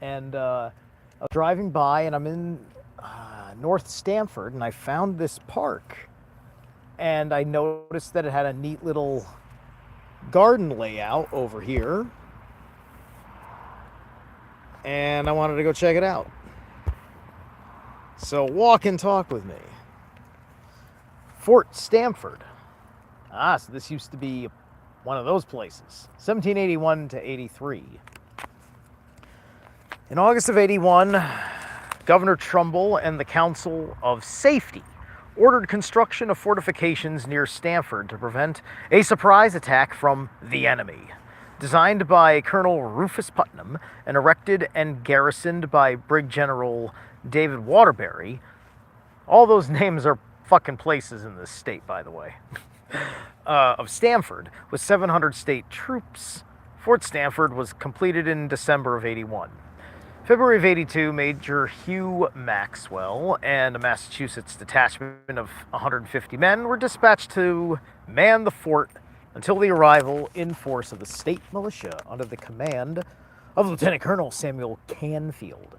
And I was driving by, and I'm in North Stamford, and I found this park. And I noticed that it had a neat little garden layout over here. And I wanted to go check it out. So walk and talk with me. Fort Stamford. So this used to be one of those places. 1781 to 83. In August of 81, Governor Trumbull and the Council of Safety ordered construction of fortifications near Stamford to prevent a surprise attack from the enemy. Designed by Colonel Rufus Putnam and erected and garrisoned by Brig General David Waterbury. All those names are fucking places in this state, by the way. Of Stamford, with 700 state troops. Fort Stamford was completed in December of 81. February of 82, Major Hugh Maxwell and a Massachusetts detachment of 150 men were dispatched to man the fort until the arrival in force of the state militia under the command of Lieutenant Colonel Samuel Canfield.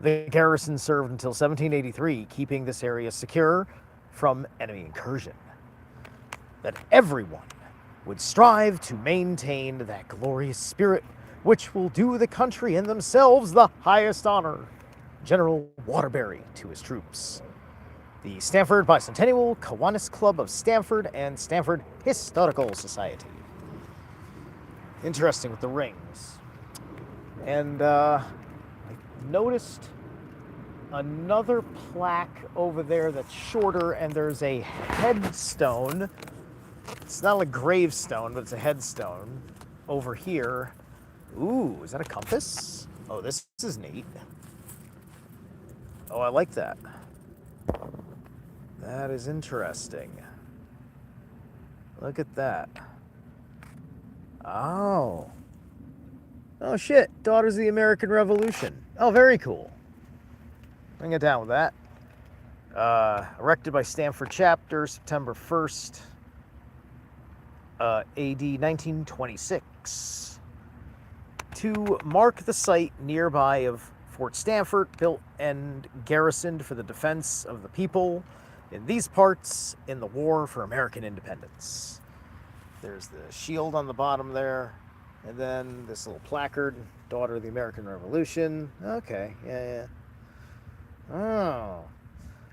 The garrison served until 1783, keeping this area secure from enemy incursion. That everyone would strive to maintain that glorious spirit which will do the country and themselves the highest honor. General Waterbury to his troops. The Stamford Bicentennial Kiwanis Club of Stamford and Stamford Historical Society. Interesting with the rings. And I noticed another plaque over there that's shorter, and there's a headstone. It's not a gravestone, but it's a headstone over here. Ooh, is that a compass? Oh, this is neat. Oh, I like that. That is interesting. Look at that. Oh. Oh, shit. Daughters of the American Revolution. Oh, very cool. I can get down with that. Erected by Stamford Chapter, September 1st, AD 1926. To mark the site nearby of Fort Stamford, built and garrisoned for the defense of the people in these parts in the War for American Independence. There's the shield on the bottom there, and then this little placard, Daughter of the American Revolution. Okay, yeah. Oh.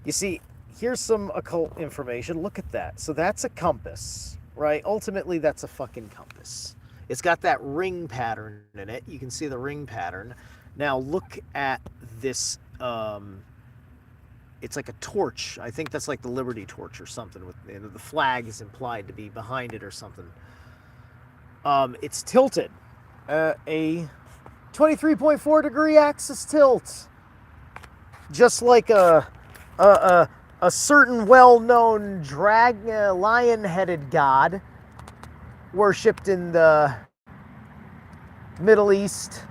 You see, here's some occult information. Look at that. So that's a compass, right? Ultimately, that's a fucking compass. It's got that ring pattern in it. You can see the ring pattern. Now look at this. It's like a torch. I think that's like the Liberty Torch or something. With the flag is implied to be behind it or something. It's tilted. A 23.4 degree axis tilt. Just like a certain well-known lion-headed god worshipped in the Middle East,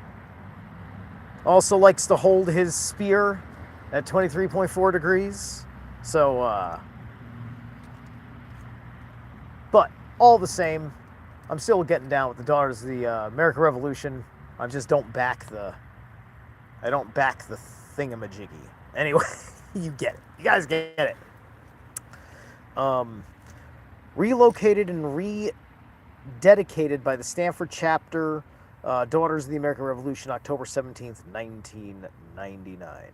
also likes to hold his spear at 23.4 degrees. So, but all the same, I'm still getting down with the Daughters of the American Revolution. I just don't back the thingamajiggy. Anyway, you get it. You guys get it. Relocated and rededicated by the Stamford Chapter, Daughters of the American Revolution, October 17th, 1999.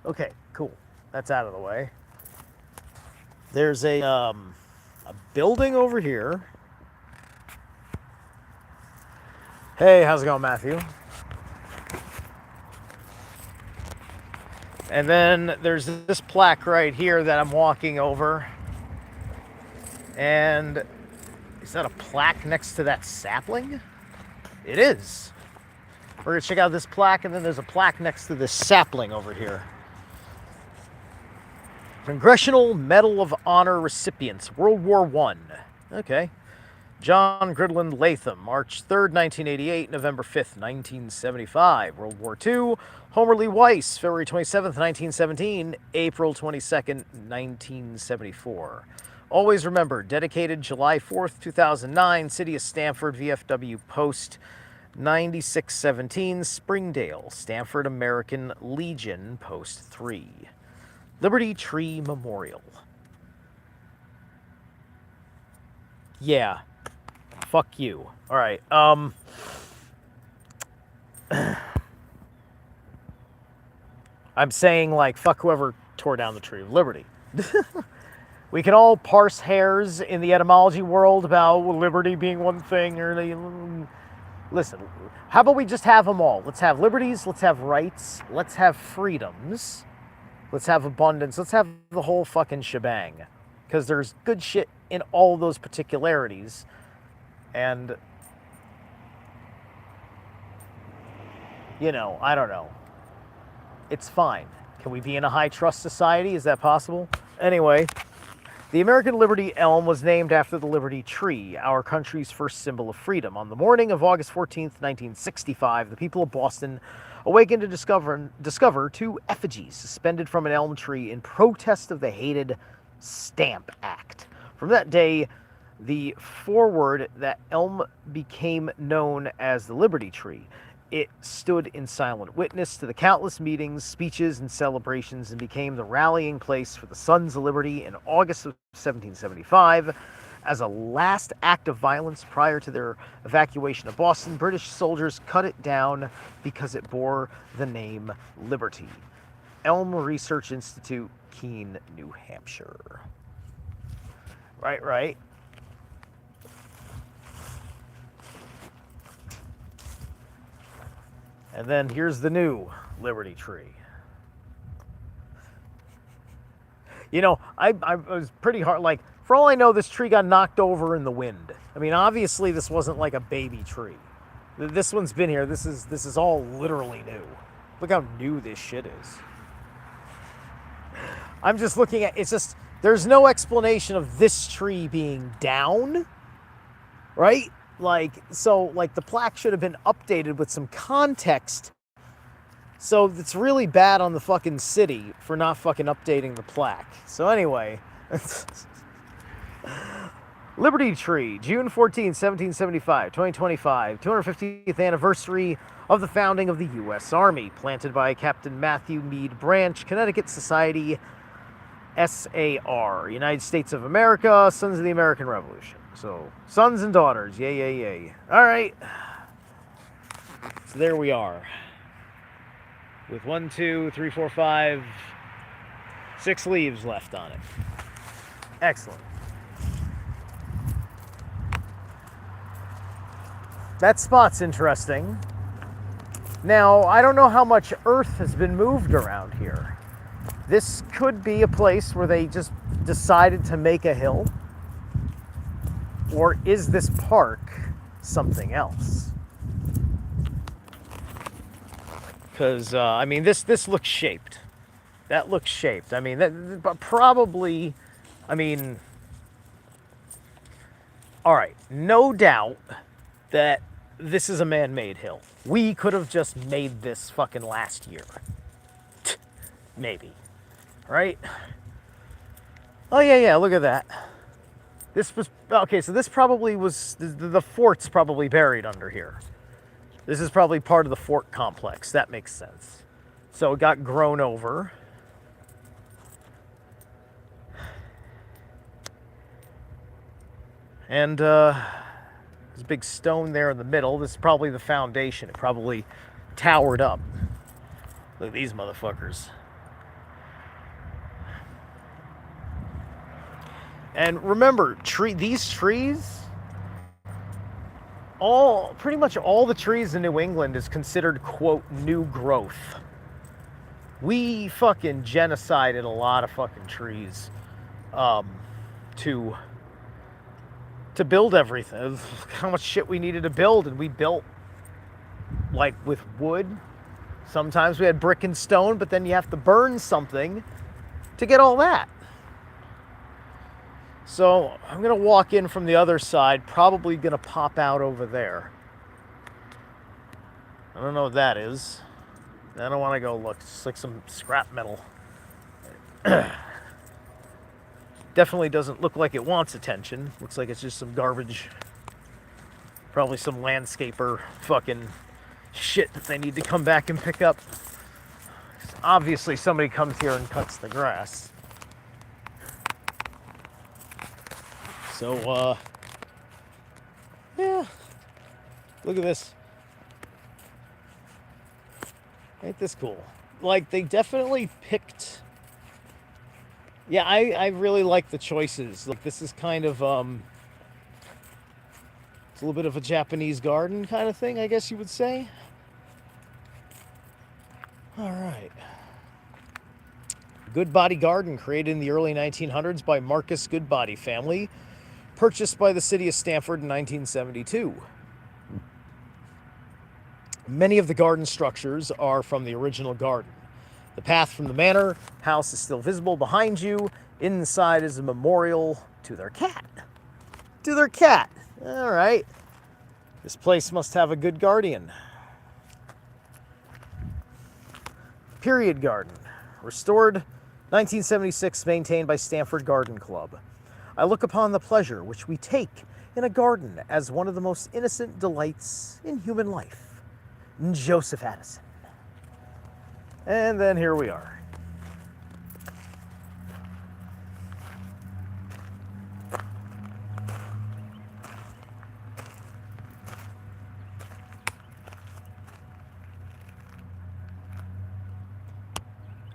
Okay, cool. That's out of the way. There's a building over here. Hey, how's it going, Matthew? And then there's this plaque right here that I'm walking over. And is that a plaque next to that sapling? It is. We're going to check out this plaque, and then there's a plaque next to this sapling over here. Congressional Medal of Honor recipients, World War I. Okay. John Gridland Latham, March 3rd, 1988, November 5th, 1975. World War II, Homer Lee Weiss, February 27th, 1917, April 22nd, 1974. Always remember, dedicated July 4th, 2009, City of Stamford, VFW Post, 9617 Springdale, Stamford American Legion, Post 3. Liberty Tree Memorial. Yeah. Fuck you. Alright, I'm saying, like, fuck whoever tore down the Tree of Liberty. We can all parse hairs in the etymology world about liberty being one thing or the... Listen, how about we just have them all? Let's have liberties, let's have rights, let's have freedoms, let's have abundance, let's have the whole fucking shebang. Because there's good shit in all those particularities. And, you know, I don't know. It's fine. Can we be in a high trust society? Is that possible? Anyway, the American Liberty Elm was named after the Liberty Tree, our country's first symbol of freedom. On the morning of August 14th, 1965, the people of Boston awakened to discover two effigies suspended from an elm tree in protest of the hated Stamp Act. From that day, the forward, that elm became known as the Liberty Tree. It stood in silent witness to the countless meetings, speeches, and celebrations and became the rallying place for the Sons of Liberty in August of 1775. As a last act of violence prior to their evacuation of Boston, British soldiers cut it down because it bore the name Liberty. Elm Research Institute, Keene, New Hampshire. Right. And then here's the new Liberty Tree. You know, I was pretty hard, like, for all I know, this tree got knocked over in the wind. I mean, obviously this wasn't like a baby tree. This one's been here. This is all literally new. Look how new this shit is. I'm just looking at, it's just, there's no explanation of this tree being down, right? Like, so, like, the plaque should have been updated with some context. So it's really bad on the fucking city for not fucking updating the plaque. So anyway, Liberty Tree, June 14, 1775, 2025, 250th anniversary of the founding of the U.S. Army, planted by Captain Matthew Meade Branch, Connecticut Society, SAR, United States of America, Sons of the American Revolution. So, sons and daughters, yay. All right. So there we are. With 1, 2, 3, 4, 5, 6 leaves left on it. Excellent. That spot's interesting. Now, I don't know how much earth has been moved around here. This could be a place where they just decided to make a hill. Or is this park something else? Because, I mean, this looks shaped. That looks shaped. I mean, but probably, I mean, all right, no doubt that this is a man-made hill. We could have just made this fucking last year. Maybe. Right? Oh, yeah, look at that. This was, okay, so this probably was, the fort's probably buried under here. This is probably part of the fort complex. That makes sense. So it got grown over. And there's a big stone there in the middle. This is probably the foundation. It probably towered up. Look at these motherfuckers. And remember, these trees, pretty much all the trees in New England is considered, quote, new growth. We fucking genocided a lot of fucking trees to build everything. How much shit we needed to build, and we built, like, with wood. Sometimes we had brick and stone, but then you have to burn something to get all that. So I'm going to walk in from the other side, probably going to pop out over there. I don't know what that is. I don't want to go look. It's like some scrap metal. Definitely doesn't look like it wants attention. Looks like it's just some garbage. Probably some landscaper fucking shit that they need to come back and pick up. Obviously somebody comes here and cuts the grass. So, yeah. Look at this. Ain't this cool? Like, they definitely picked... Yeah, I really like the choices. Like, this is kind of, it's a little bit of a Japanese garden kind of thing, I guess you would say. All right. Goodbody Garden, created in the early 1900s by Marcus Goodbody family, purchased by the city of Stamford in 1972. Many of the garden structures are from the original garden. The path from the manor house is still visible behind you. Inside is a memorial to their cat. To their cat. All right. This place must have a good guardian. Period garden. Restored 1976, maintained by Stamford Garden Club. I look upon the pleasure which we take in a garden as one of the most innocent delights in human life. Joseph Addison. And then here we are.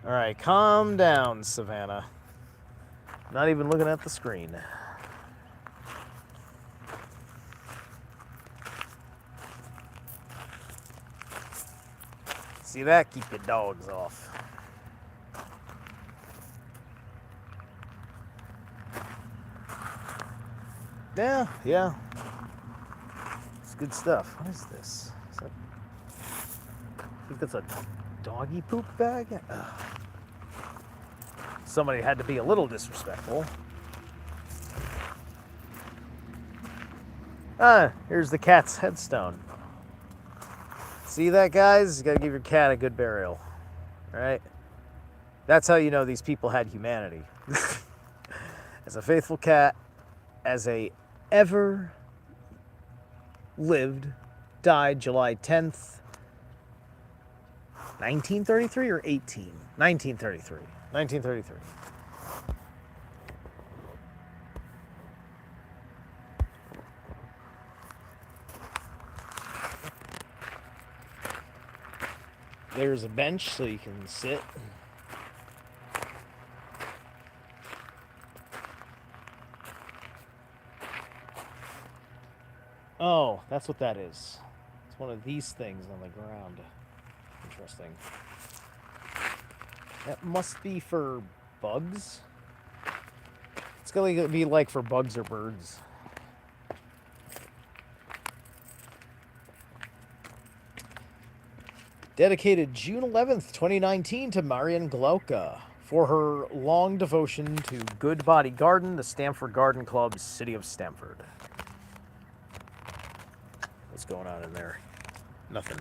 All right, calm down, Savannah. Not even looking at the screen. See that? Keep your dogs off. Yeah. It's good stuff. What is this? I think that's a doggy poop bag? Ugh. Somebody had to be a little disrespectful. Here's the cat's headstone. See that, guys? You gotta give your cat a good burial. Right? That's how you know these people had humanity. As a faithful cat, as a ever lived, died July 10th, 1933 or 18? 1933. 1933. There's a bench so you can sit. Oh, that's what that is. It's one of these things on the ground. Interesting. That must be for bugs. It's going to be like for bugs or birds. Dedicated June 11th, 2019 to Marian Glauca for her long devotion to Goodbody Garden, the Stamford Garden Club, City of Stamford. What's going on in there? Nothing.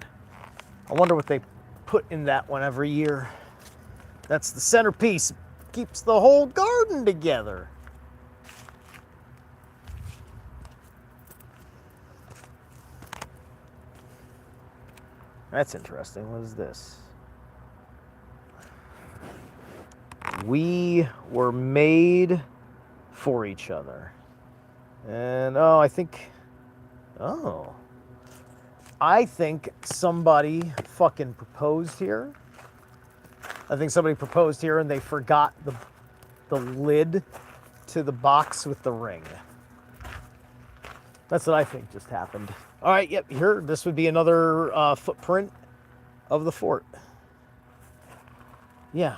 I wonder what they put in that one every year. That's the centerpiece. Keeps the whole garden together. That's interesting. What is this? We were made for each other. And, I think somebody fucking proposed here. I think somebody proposed here and they forgot the lid to the box with the ring. That's what I think just happened. All right, yep, here, this would be another footprint of the fort. Yeah.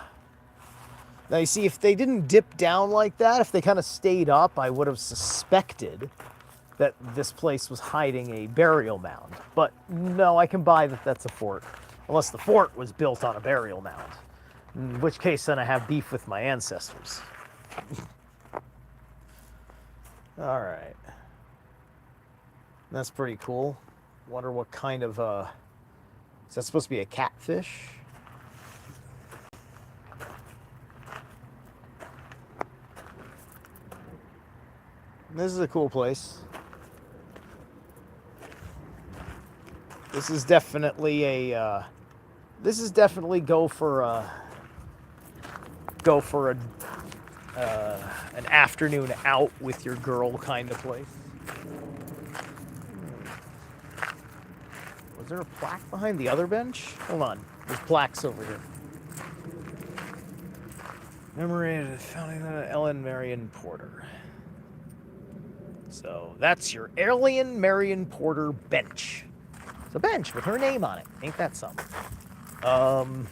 Now, you see, if they didn't dip down like that, if they kind of stayed up, I would have suspected that this place was hiding a burial mound. But no, I can buy that that's a fort. Unless the fort was built on a burial mound. In which case, then I have beef with my ancestors. All right. That's pretty cool. Wonder what kind of, is that supposed to be a catfish? This is a cool place. This is definitely a. This is definitely go for a an afternoon out with your girl kind of place. Was there a plaque behind the other bench? Hold on, there's plaques over here. Commemorated founding Ellen Marion Porter. So that's your Ellen Marion Porter bench. It's a bench with her name on it. Ain't that something? And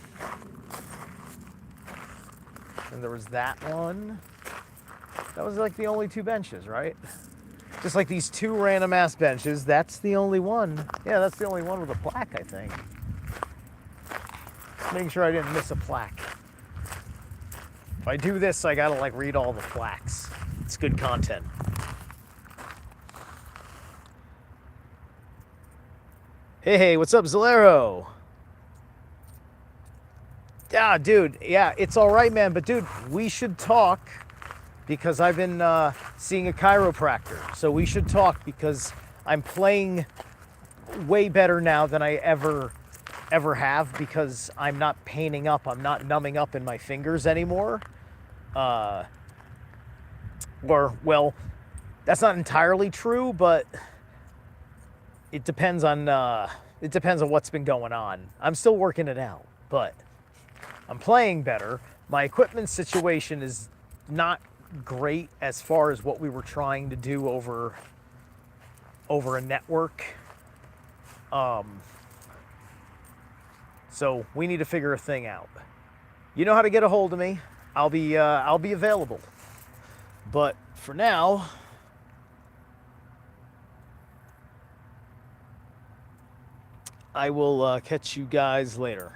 there was that one. That was like the only two benches, right? Just like these two random ass benches, that's the only one. Yeah, that's the only one with a plaque, I think. Making sure I didn't miss a plaque. If I do this, I gotta like read all the plaques. It's good content. Hey, what's up, Zalero? Yeah, dude, yeah, it's all right, man. But dude, we should talk because I've been seeing a chiropractor. So we should talk because I'm playing way better now than I ever have because I'm not paining up. I'm not numbing up in my fingers anymore. Or, well, that's not entirely true, but it depends on what's been going on. I'm still working it out, but I'm playing better. My equipment situation is not great as far as what we were trying to do over a network. So we need to figure a thing out. You know how to get a hold of me. I'll be available. But for now, I will catch you guys later.